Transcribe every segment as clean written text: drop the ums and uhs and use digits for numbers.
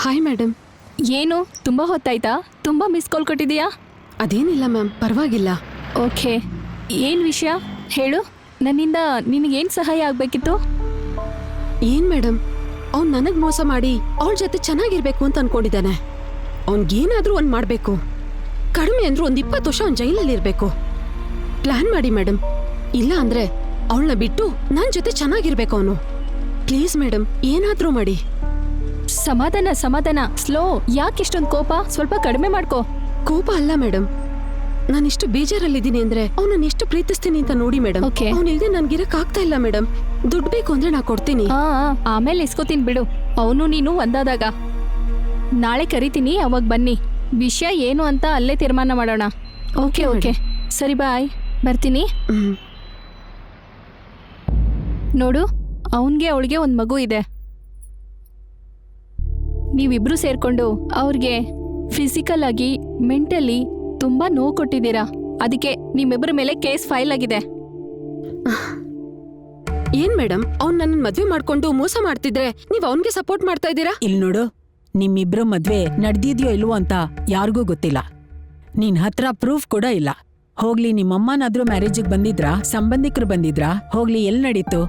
Hi madam. ಏನು ತುಂಬ ಹೊತ್ತಾಯ್ತಾ? ತುಂಬ ಮಿಸ್ ಕಾಲ್ ಕೊಟ್ಟಿದೀಯಾ? ಅದೇನಿಲ್ಲ ಮ್ಯಾಮ್, ಪರವಾಗಿಲ್ಲ. ಓಕೆ, ಏನು ವಿಷಯ ಹೇಳು. ನನ್ನಿಂದ ನಿನಗೇನು ಸಹಾಯ ಆಗಬೇಕಿತ್ತು? ಏನ್ ಮೇಡಮ್, ಅವ್ನು ನನಗ್ ಮೋಸ ಮಾಡಿ ಅವಳ ಜೊತೆ ಚೆನ್ನಾಗಿರ್ಬೇಕು ಅಂತ ಅನ್ಕೊಂಡಿದ್ದಾನೆ. ಅವ್ನಿಗೇನಾದ್ರೂ ಒಂದ್ ಮಾಡ್ಬೇಕು. ಕಡಿಮೆ ಅಂದ್ರೂ ಒಂದ್ 20 ವರ್ಷ ಅವ್ನ್ ಜೈಲಲ್ಲಿ ಇರ್ಬೇಕು. ಪ್ಲಾನ್ ಮಾಡಿ ಮೇಡಮ್, ಇಲ್ಲ ಅಂದ್ರೆ ಅವಳನ್ನ ಬಿಟ್ಟು ನನ್ ಜೊತೆ ಚೆನ್ನಾಗಿರ್ಬೇಕು ಅವನು. ಪ್ಲೀಸ್ ಮೇಡಮ್, ಏನಾದ್ರೂ ಮಾಡಿ. ಸಮಾಧಾನ ಸಮಾಧಾನ, ಸ್ಲೋ. ಯಾಕೆಷ್ಟೊಂದು ಕೋಪ? ಸ್ವಲ್ಪ ಕಡಿಮೆ ಮಾಡ್ಕೋ. ಕೋಪ ಅಲ್ಲ ಮೇಡಮ್, ನಾನಿಷ್ಟು ಬೇಜಾರಲ್ಲಿದ್ದೀನಿ ಅಂದ್ರೆ ಅವನನ್ನ ಎಷ್ಟು ಪ್ರೀತಿಸ್ತೀನಿ ಅಂತ ನೋಡಿ ಮೇಡಮ್. Okay. ಅವನಿಲ್ದೆ ನನ್ಗಿರಕ್ ಆಗ್ತಾ ಇಲ್ಲ ಮೇಡಮ್. ದುಡ್ಡು ಬೇಕು ಅಂದ್ರೆ ನಾ ಕೊಡ್ತೀನಿ. ಆಮೇಲೆ ಇಸ್ಕೋತೀನಿ ಬಿಡು. ಅವನು ನೀನು ಒಂದಾದಾಗ ನಾಳೆ ಕರಿತೀನಿ, ಅವಾಗ ಬನ್ನಿ. ವಿಷಯ ಏನು ಅಂತ ಅಲ್ಲೇ ತೀರ್ಮಾನ ಮಾಡೋಣ. ಓಕೆ ಓಕೆ, ಸರಿ ಬಾಯ್, ಬರ್ತೀನಿ. ನೋಡು, ಅವನಿಗೆ ಅವಳಿಗೆ ಒಂದು ಮಗು ಇದೆ. ನೀವಿಬ್ರು ಸೇರ್ಕೊಂಡು ಅವ್ರಿಗೆ ಫಿಸಿಕಲ್ ಆಗಿ ಮೆಂಟಲಿ ತುಂಬಾ ನೋವು ಕೊಟ್ಟಿದ್ದೀರಾ. ಅದಕ್ಕೆ ನಿಮ್ಮಿಬ್ಬರ ಮೇಲೆ ಕೇಸ್ ಫೈಲ್ ಆಗಿದೆ. ಏನ್ ಮೇಡಮ್, ಅವ್ನ್ ನನ್ನ ಮದ್ವೆ ಮಾಡ್ಕೊಂಡು ಮೋಸ ಮಾಡ್ತಿದ್ರೆ ನೀವ್ ಅವನ್ಗೆ ಸಪೋರ್ಟ್ ಮಾಡ್ತಾ ಇದ್ದೀರಾ? ಇಲ್ ನೋಡು, ನಿಮ್ಮಿಬ್ರು ಮದ್ವೆ ನಡ್ದಿದ್ಯೋ ಇಲ್ವೋ ಅಂತ ಯಾರಿಗೂ ಗೊತ್ತಿಲ್ಲ. ನಿನ್ ಹತ್ರ ಪ್ರೂಫ್ ಕೂಡ ಇಲ್ಲ. ಹೋಗ್ಲಿ, ನಿಮ್ಮಮ್ಮನಾದ್ರೂ ಮ್ಯಾರೇಜಿಗೆ ಬಂದಿದ್ರಾ? ಸಂಬಂಧಿಕರು ಬಂದಿದ್ರಾ? ಹೋಗ್ಲಿ, ಎಲ್ ನಡೀತು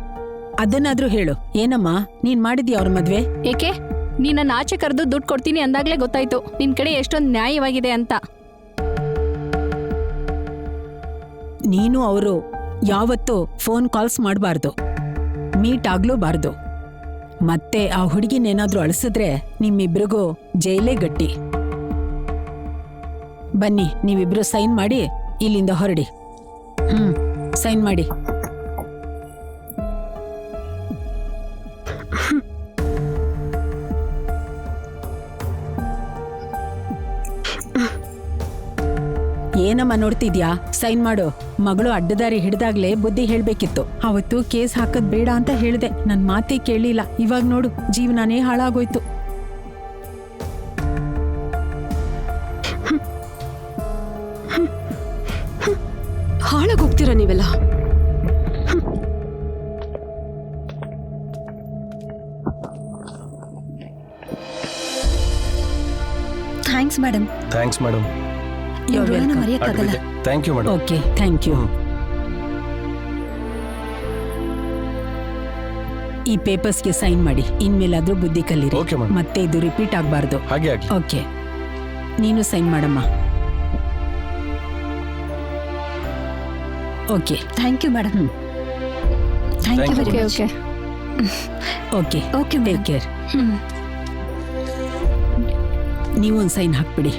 ಅದನ್ನಾದ್ರೂ ಹೇಳು. ಏನಮ್ಮ, ನೀನ್ ಮಾಡಿದ್ಯಾ ಅವ್ರ ಮದ್ವೆ? ಏಕೆ? ನೀನನ್ನ ಆಚೆ ಕರೆದು ದುಡ್ಡು ಕೊಡ್ತೀನಿ ಅಂದಾಗ್ಲೇ ಗೊತ್ತಾಯ್ತು ನಿನ್ ಕಡೆ ಎಷ್ಟೊಂದು ನ್ಯಾಯವಾಗಿದೆ ಅಂತ. ನೀನು ಅವರು ಯಾವತ್ತೂ ಫೋನ್ ಕಾಲ್ಸ್ ಮಾಡಬಾರ್ದು, ಮೀಟ್ ಆಗ್ಲೂಬಾರ್ದು. ಮತ್ತೆ ಆ ಹುಡುಗಿನೇನಾದ್ರೂ ಅಳಿಸಿದ್ರೆ ನಿಮ್ಮಿಬ್ರಿಗೂ ಜೈಲೇ ಗಟ್ಟಿ. ಬನ್ನಿ, ನೀವಿಬ್ರು ಸೈನ್ ಮಾಡಿ ಇಲ್ಲಿಂದ ಹೊರಡಿ. ಸೈನ್ ಮಾಡಿ. ಏನಮ್ಮ ನೋಡ್ತಿದ್ಯಾ? ಸೈನ್ ಮಾಡು. ಮಗಳು ಅಡ್ಡದಾರಿ ಹಿಡ್ದಾಗ್ಲೇ ಬುದ್ಧಿ ಹೇಳ್ಬೇಕಿತ್ತು. ಅವತ್ತು ಕೇಸ್ ಹಾಕದ್ ಬೇಡ ಅಂತ ಹೇಳ್ದೆ, ನನ್ ಮಾತೇ ಕೇಳಿಲ್ಲ. ಇವಾಗ ನೋಡು, ಜೀವನನೇ ಹಾಳಾಗೋಯ್ತು. ಹಾಳಾಗೋಗ್ತೀರಾ ನೀವೆಲ್ಲ. Thanks madam. Thanks madam. ಮರೆಯಕ್ಕಾಗಲ್ಲ. Thank you madam. Okay, thank you. ಈ ಪೇಪರ್ಸ್ಗೆ ಸೈನ್ ಮಾಡಿ. ಇನ್ಮೇಲಾದ್ರೂ ಬುದ್ಧಿ ಕಲೀರಿ. Okay, madam. ಮತ್ತೆ ಇದು ರಿಪೀಟ್ ಆಗಬಾರ್ದು. ಹಾಗೆ ಆಗ್ಲಿ. ಓಕೆ, ನೀನು ಸೈನ್ ಮಾಡಮ್ಮ. Okay, thank you madam. Thank you very much. Okay, okay, take care. ನೀವೊಂದು ಸೈನ್ ಹಾಕ್ಬಿಡಿ.